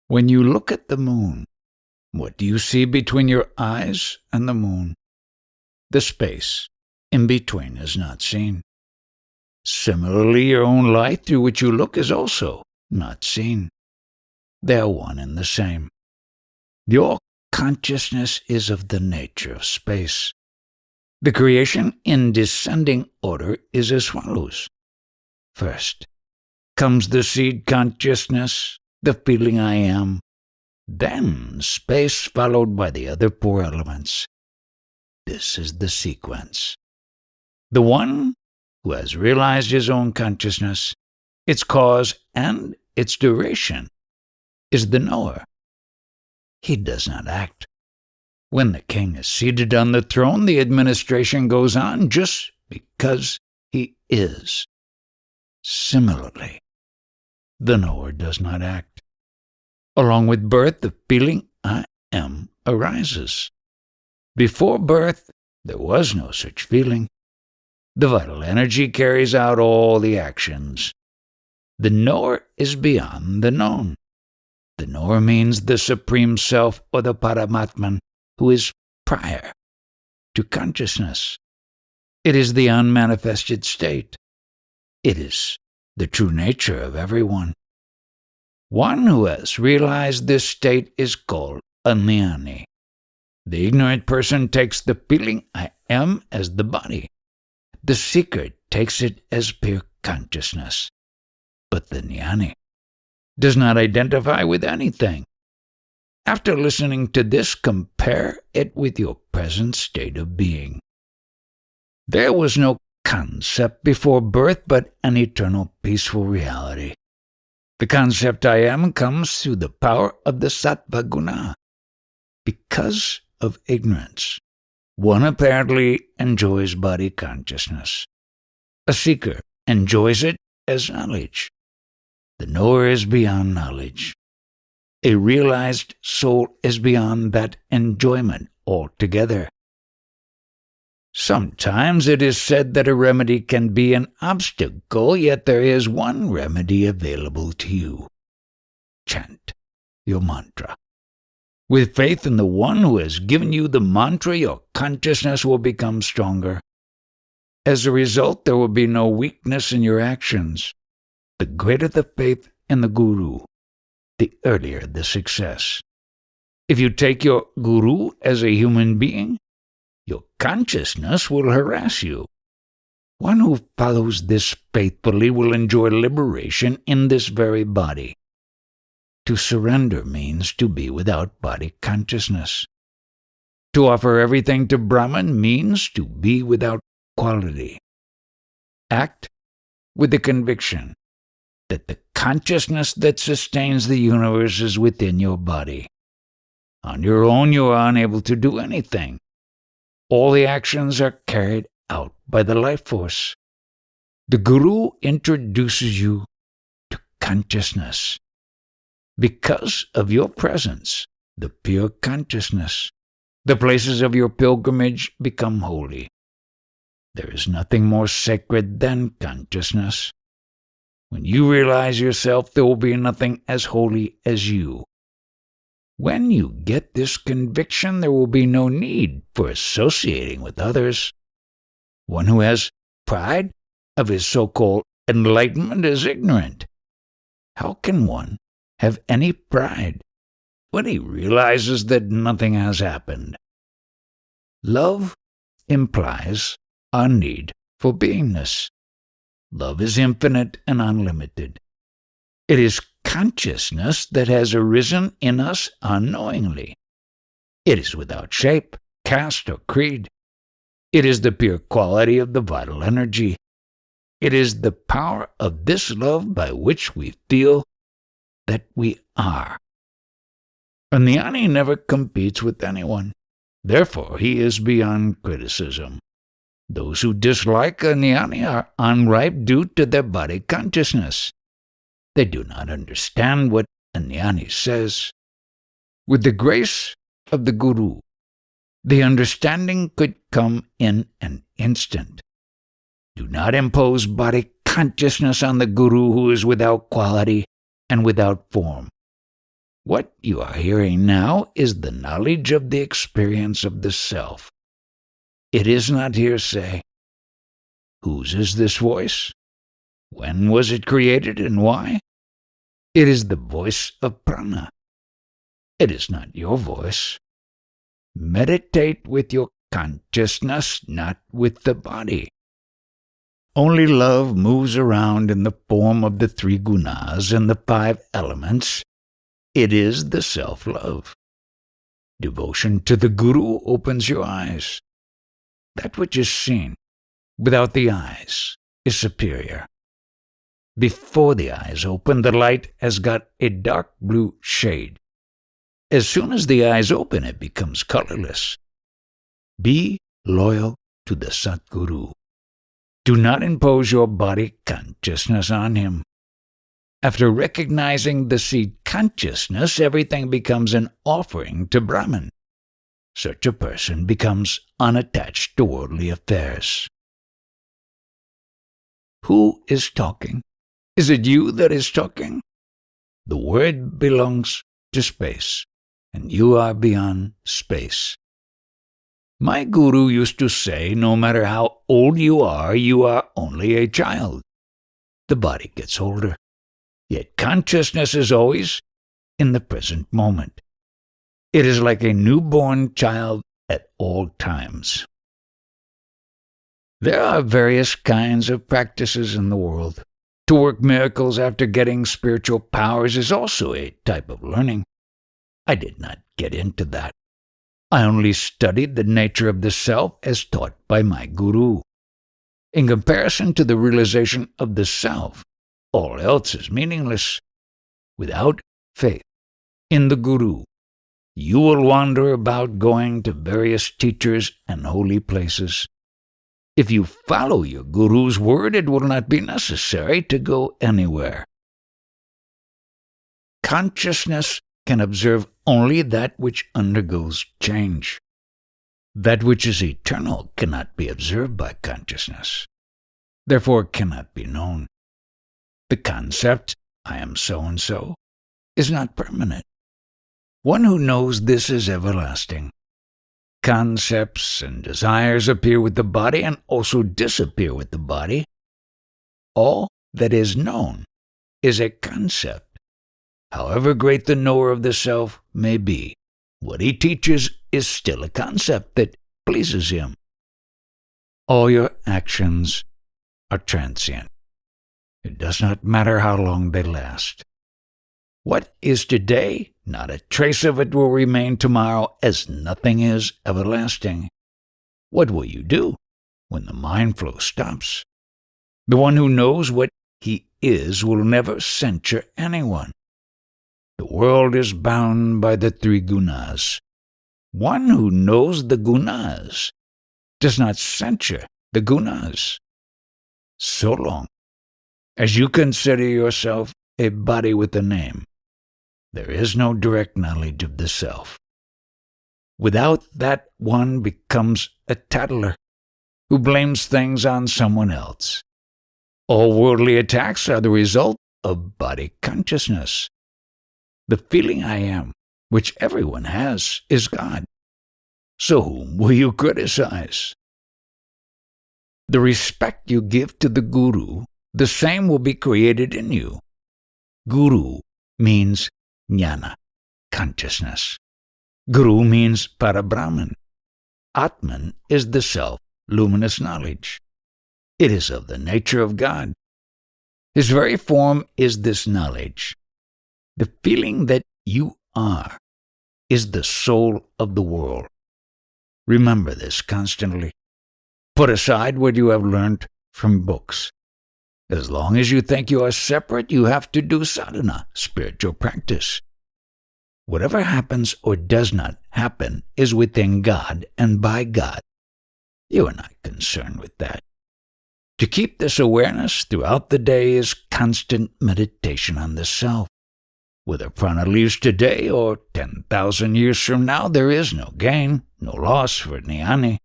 When you look at the moon, what do you see between your eyes and the moon? The space in between is not seen. Similarly, your own light through which you look is also not seen. They are one and the same. Your consciousness is of the nature of space. The creation in descending order is as follows. First comes the seed consciousness, the feeling I am, then space followed by the other four elements. This is the sequence. The one who has realized his own consciousness, its cause and its duration, is the knower. He does not act. When the king is seated on the throne, the administration goes on just because he is. Similarly, the knower does not act. Along with birth, the feeling I am arises. Before birth, there was no such feeling. The vital energy carries out all the actions. The knower is beyond the known. The knower means the Supreme Self or the Paramatman, who is prior to consciousness. It is the unmanifested state. It is the true nature of everyone. One who has realized this state is called a jnani. The ignorant person takes the feeling I am as the body. The seeker takes it as pure consciousness. But the jnani does not identify with anything. After listening to this, compare it with your present state of being. There was no concept before birth but an eternal peaceful reality. The concept I am comes through the power of the sattva guna. Because of ignorance, one apparently enjoys body consciousness. A seeker enjoys it as knowledge. The knower is beyond knowledge. A realized soul is beyond that enjoyment altogether. Sometimes it is said that a remedy can be an obstacle, yet there is one remedy available to you. Chant your mantra. With faith in the one who has given you the mantra, your consciousness will become stronger. As a result, there will be no weakness in your actions. The greater the faith in the Guru, the earlier the success. If you take your Guru as a human being, your consciousness will harass you. One who follows this faithfully will enjoy liberation in this very body. To surrender means to be without body consciousness. To offer everything to Brahman means to be without quality. Act with the conviction that the consciousness that sustains the universe is within your body. On your own, you are unable to do anything. All the actions are carried out by the life force. The Guru introduces you to consciousness. Because of your presence, the pure consciousness, the places of your pilgrimage become holy. There is nothing more sacred than consciousness. When you realize yourself, there will be nothing as holy as you. When you get this conviction, there will be no need for associating with others. One who has pride of his so-called enlightenment is ignorant. How can one have any pride when he realizes that nothing has happened? Love implies our need for beingness. Love is infinite and unlimited. It is consciousness that has arisen in us unknowingly. It is without shape, caste, or creed. It is the pure quality of the vital energy. It is the power of this love by which we feel that we are. A jnani never competes with anyone. Therefore, he is beyond criticism. Those who dislike a jnani are unripe due to their body consciousness. They do not understand what a jnani says. With the grace of the Guru, the understanding could come in an instant. Do not impose body consciousness on the Guru who is without quality and without form. What you are hearing now is the knowledge of the experience of the self. It is not hearsay. Whose is this voice? When was it created and why? It is the voice of prana. It is not your voice. Meditate with your consciousness, not with the body. Only love moves around in the form of the 3 gunas and the 5 elements. It is the self-love. Devotion to the Guru opens your eyes. That which is seen without the eyes is superior. Before the eyes open, the light has got a dark blue shade. As soon as the eyes open, it becomes colorless. Be loyal to the Satguru. Do not impose your body consciousness on him. After recognizing the seed consciousness, everything becomes an offering to Brahman. Such a person becomes unattached to worldly affairs. Who is talking? Is it you that is talking? The word belongs to space, and you are beyond space. My guru used to say, no matter how old you are only a child. The body gets older, yet consciousness is always in the present moment. It is like a newborn child at all times. There are various kinds of practices in the world. To work miracles after getting spiritual powers is also a type of learning. I did not get into that. I only studied the nature of the self as taught by my guru. In comparison to the realization of the self, all else is meaningless. Without faith in the guru, you will wander about going to various teachers and holy places. If you follow your guru's word, it will not be necessary to go anywhere. Consciousness can observe only that which undergoes change. That which is eternal cannot be observed by consciousness. Therefore it cannot be known. The concept, I am so-and-so, is not permanent. One who knows this is everlasting. Concepts and desires appear with the body and also disappear with the body. All that is known is a concept. However great the knower of the self may be, what he teaches is still a concept that pleases him. All your actions are transient. It does not matter how long they last. What is today, not a trace of it will remain tomorrow, as nothing is everlasting. What will you do when the mind flow stops? The one who knows what he is will never censure anyone. The world is bound by the 3 gunas. One who knows the gunas does not censure the gunas. So long as you consider yourself a body with a name, there is no direct knowledge of the self. Without that, one becomes a tattler who blames things on someone else. All worldly attacks are the result of body consciousness. The feeling I am, which everyone has, is God. So whom will you criticize? The respect you give to the Guru, the same will be created in you. Guru means jnana, consciousness. Guru means Parabrahman. Atman is the self, luminous knowledge. It is of the nature of God. His very form is this knowledge. The feeling that you are is the soul of the world. Remember this constantly. Put aside what you have learned from books. As long as you think you are separate, you have to do sadhana, spiritual practice. Whatever happens or does not happen is within God and by God. You are not concerned with that. To keep this awareness throughout the day is constant meditation on the self. Whether prana leaves today or 10,000 years from now, there is no gain, no loss for jnani.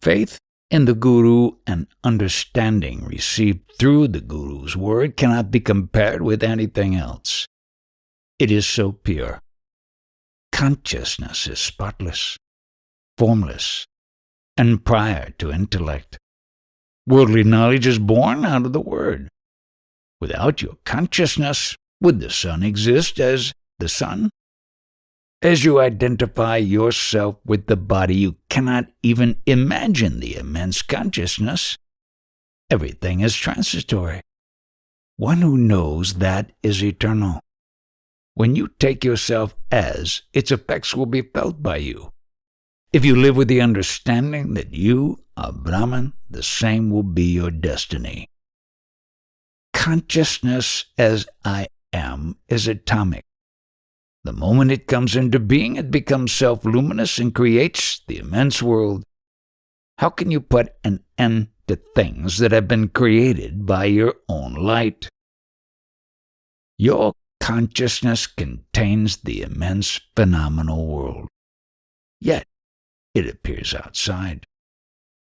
Faith in the Guru and understanding received through the Guru's word cannot be compared with anything else. It is so pure. Consciousness is spotless, formless, and prior to intellect. Worldly knowledge is born out of the Word. Without your consciousness, would the sun exist as the sun? As you identify yourself with the body, you cannot even imagine the immense consciousness. Everything is transitory. One who knows that is eternal. When you take yourself as, its effects will be felt by you. If you live with the understanding that you are Brahman, the same will be your destiny. Consciousness as I am is atomic. The moment it comes into being, it becomes self-luminous and creates the immense world. How can you put an end to things that have been created by your own light? Your consciousness contains the immense phenomenal world. Yet, it appears outside.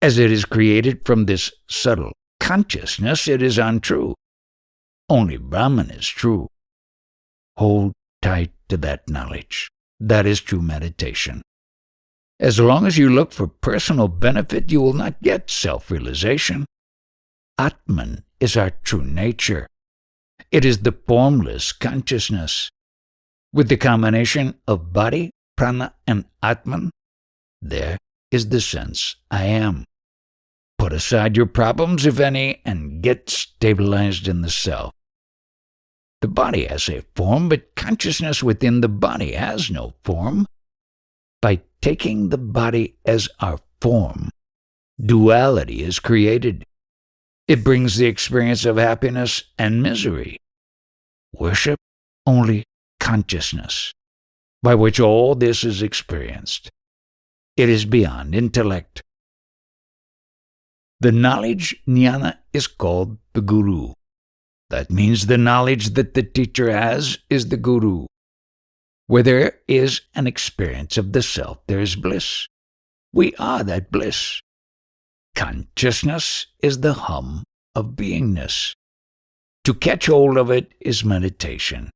As it is created from this subtle consciousness, it is untrue. Only Brahman is true. Hold tight to that knowledge. That is true meditation. As long as you look for personal benefit, you will not get self-realization. Atman is our true nature. It is the formless consciousness. With the combination of body, prana, and Atman, there is the sense I am. Put aside your problems, if any, and get stabilized in the self. The body has a form, but consciousness within the body has no form. By taking the body as our form, duality is created. It brings the experience of happiness and misery. Worship only consciousness, by which all this is experienced. It is beyond intellect. The knowledge jnana is called the Guru. That means the knowledge that the teacher has is the Guru. Where there is an experience of the self, there is bliss. We are that bliss. Consciousness is the hum of beingness. To catch hold of it is meditation.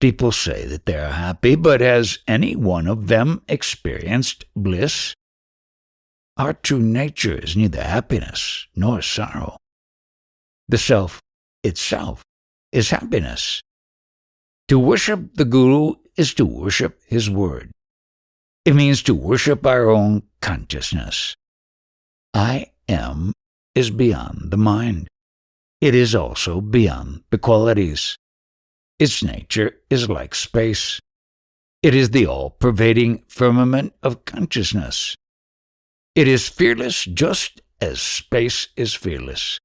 People say that they are happy, but has any one of them experienced bliss? Our true nature is neither happiness nor sorrow. The self itself is happiness. To worship the Guru is to worship his word. It means to worship our own consciousness. I am is beyond the mind. It is also beyond the qualities. Its nature is like space. It is the all-pervading firmament of consciousness. It is fearless just as space is fearless.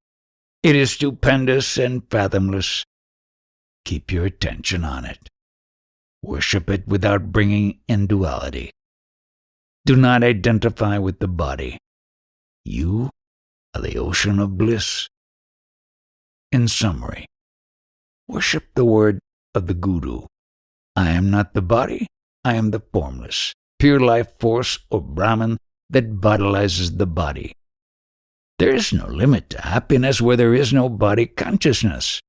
It is stupendous and fathomless. Keep your attention on it. Worship it without bringing in duality. Do not identify with the body. You are the ocean of bliss. In summary, worship the word of the Guru. I am not the body, I am the formless, pure life force or Brahman that vitalizes the body. There is no limit to happiness where there is no body consciousness.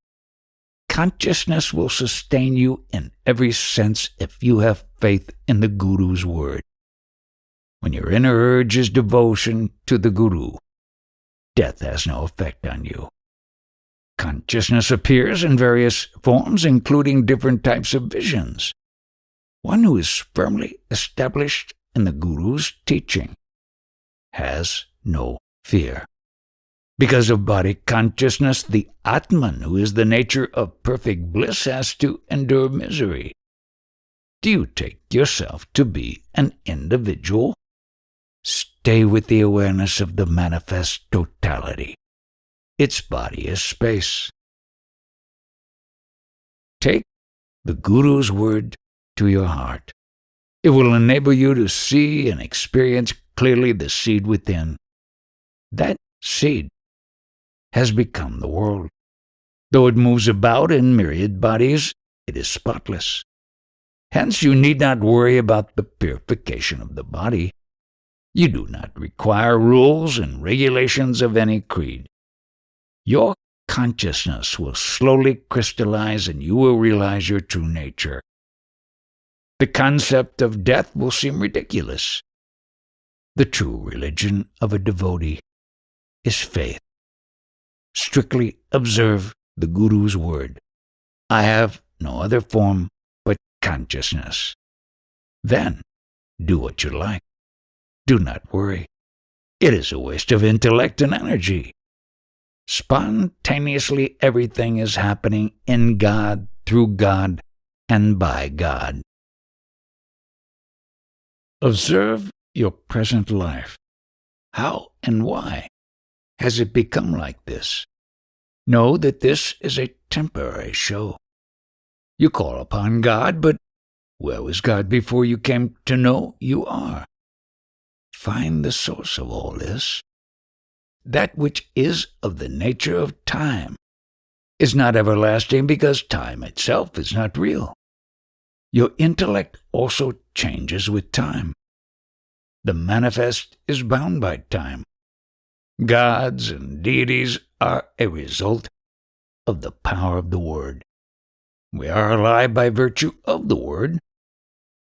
Consciousness will sustain you in every sense if you have faith in the Guru's word. When your inner urge is devotion to the Guru, death has no effect on you. Consciousness appears in various forms, including different types of visions. One who is firmly established in the Guru's teaching has no fear. Because of body consciousness, the Atman, who is the nature of perfect bliss, has to endure misery. Do you take yourself to be an individual? Stay with the awareness of the manifest totality. Its body is space. Take the Guru's word to your heart. It will enable you to see and experience clearly the seed within. That seed has become the world. Though it moves about in myriad bodies, it is spotless. Hence, you need not worry about the purification of the body. You do not require rules and regulations of any creed. Your consciousness will slowly crystallize and you will realize your true nature. The concept of death will seem ridiculous. The true religion of a devotee is faith. Strictly observe the Guru's word. I have no other form but consciousness. Then do what you like. Do not worry. It is a waste of intellect and energy. Spontaneously everything is happening in God, through God, and by God. Observe your present life. How and why has it become like this? Know that this is a temporary show. You call upon God, but where was God before you came to know you are? Find the source of all this. That which is of the nature of time is not everlasting because time itself is not real. Your intellect also changes with time. The manifest is bound by time. Gods and deities are a result of the power of the Word. We are alive by virtue of the Word.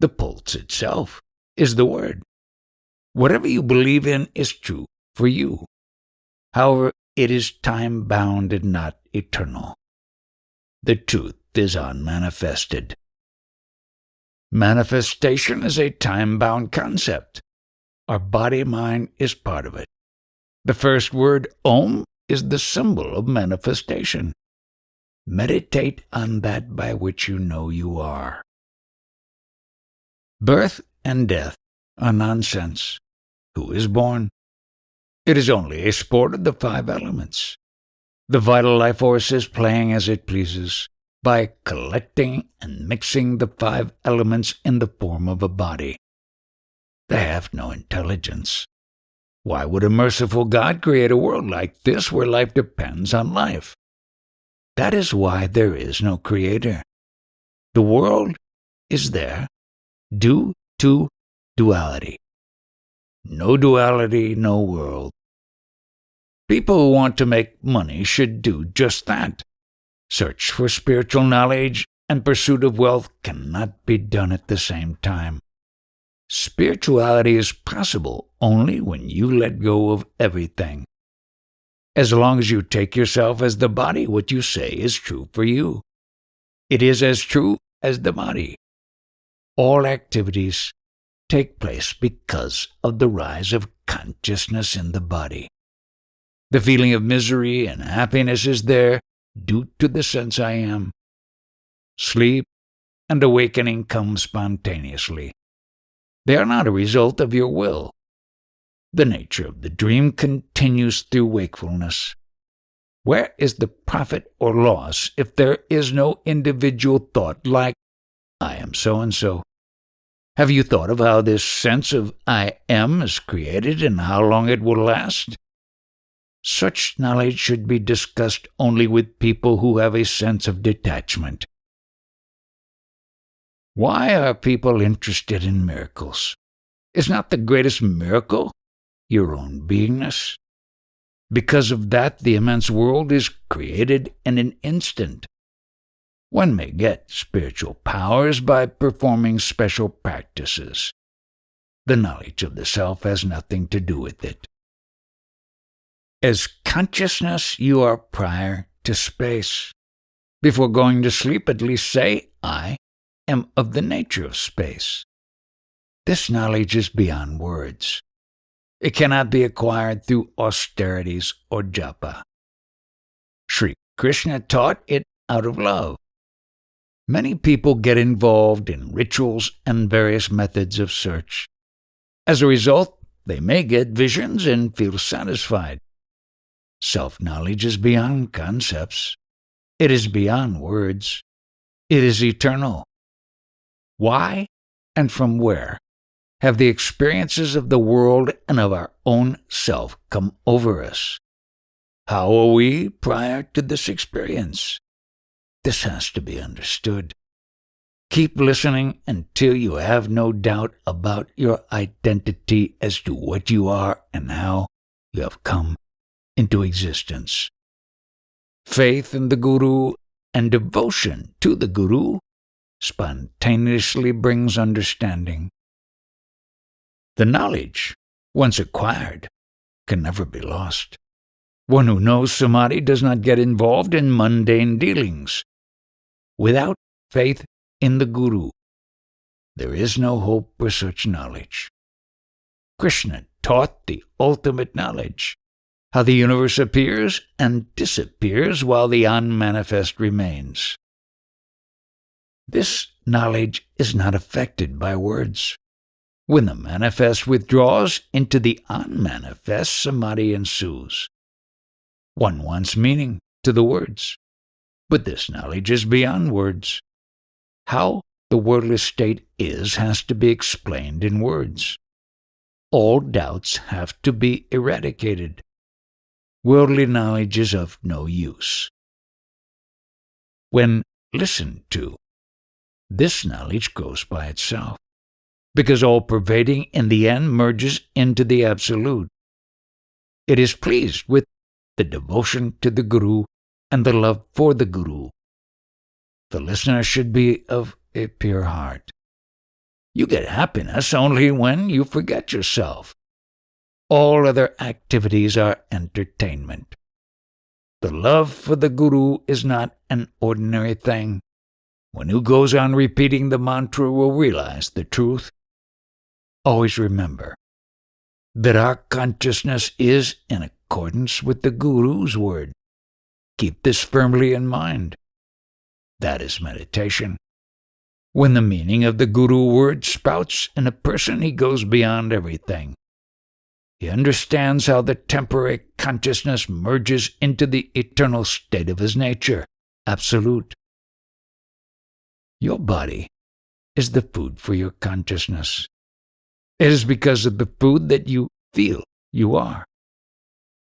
The pulse itself is the Word. Whatever you believe in is true for you. However, it is time-bound and not eternal. The truth is unmanifested. Manifestation is a time-bound concept. Our body-mind is part of it. The first word, Om, is the symbol of manifestation. Meditate on that by which you know you are. Birth and death are nonsense. Who is born? It is only a sport of the five elements. The vital life force is playing as it pleases by collecting and mixing the five elements in the form of a body. They have no intelligence. Why would a merciful God create a world like this where life depends on life? That is why there is no creator. The world is there due to duality. No duality, no world. People who want to make money should do just that. Search for spiritual knowledge and pursuit of wealth cannot be done at the same time. Spirituality is possible only when you let go of everything. As long as you take yourself as the body, what you say is true for you. It is as true as the body. All activities take place because of the rise of consciousness in the body. The feeling of misery and happiness is there due to the sense I am. Sleep and awakening come spontaneously. They are not a result of your will. The nature of the dream continues through wakefulness. Where is the profit or loss if there is no individual thought like, I am so-and-so? Have you thought of how this sense of I am is created and how long it will last? Such knowledge should be discussed only with people who have a sense of detachment. Why are people interested in miracles? Is not the greatest miracle your own beingness? Because of that, the immense world is created in an instant. One may get spiritual powers by performing special practices. The knowledge of the self has nothing to do with it. As consciousness, you are prior to space. Before going to sleep, at least say, I am of the nature of space. This knowledge is beyond words. It cannot be acquired through austerities or japa. Sri Krishna taught it out of love. Many people get involved in rituals and various methods of search. As a result, they may get visions and feel satisfied. Self-knowledge is beyond concepts. It is beyond words. It is eternal. Why and from where have the experiences of the world and of our own self come over us? How are we prior to this experience? This has to be understood. Keep listening until you have no doubt about your identity as to what you are and how you have come into existence. Faith in the Guru and devotion to the Guru spontaneously brings understanding. The knowledge, once acquired, can never be lost. One who knows Samadhi does not get involved in mundane dealings. Without faith in the Guru, there is no hope for such knowledge. Krishna taught the ultimate knowledge, how the universe appears and disappears while the unmanifest remains. This knowledge is not affected by words. When the manifest withdraws into the unmanifest, Samadhi ensues. One wants meaning to the words, but this knowledge is beyond words. How the wordless state is has to be explained in words. All doubts have to be eradicated. Worldly knowledge is of no use. When listened to, this knowledge goes by itself, because all-pervading in the end merges into the Absolute. It is pleased with the devotion to the Guru and the love for the Guru. The listener should be of a pure heart. You get happiness only when you forget yourself. All other activities are entertainment. The love for the Guru is not an ordinary thing. One who goes on repeating the mantra will realize the truth. Always remember that our consciousness is in accordance with the Guru's word. Keep this firmly in mind. That is meditation. When the meaning of the Guru word sprouts in a person, he goes beyond everything. He understands how the temporary consciousness merges into the eternal state of his nature, Absolute. Your body is the food for your consciousness. It is because of the food that you feel you are.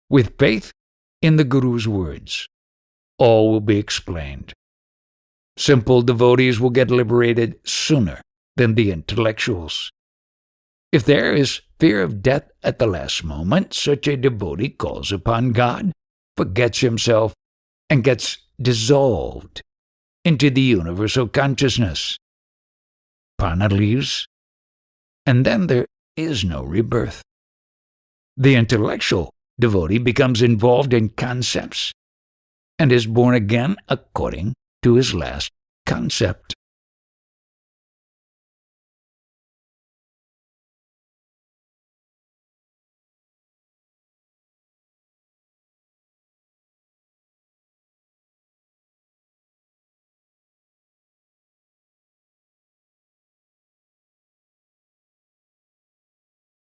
With faith in the Guru's words, all will be explained. Simple devotees will get liberated sooner than the intellectuals. If there is fear of death at the last moment, such a devotee calls upon God, forgets himself, and gets dissolved into the universal consciousness. Prana leaves, and then there is no rebirth. The intellectual devotee becomes involved in concepts and is born again according to his last concept.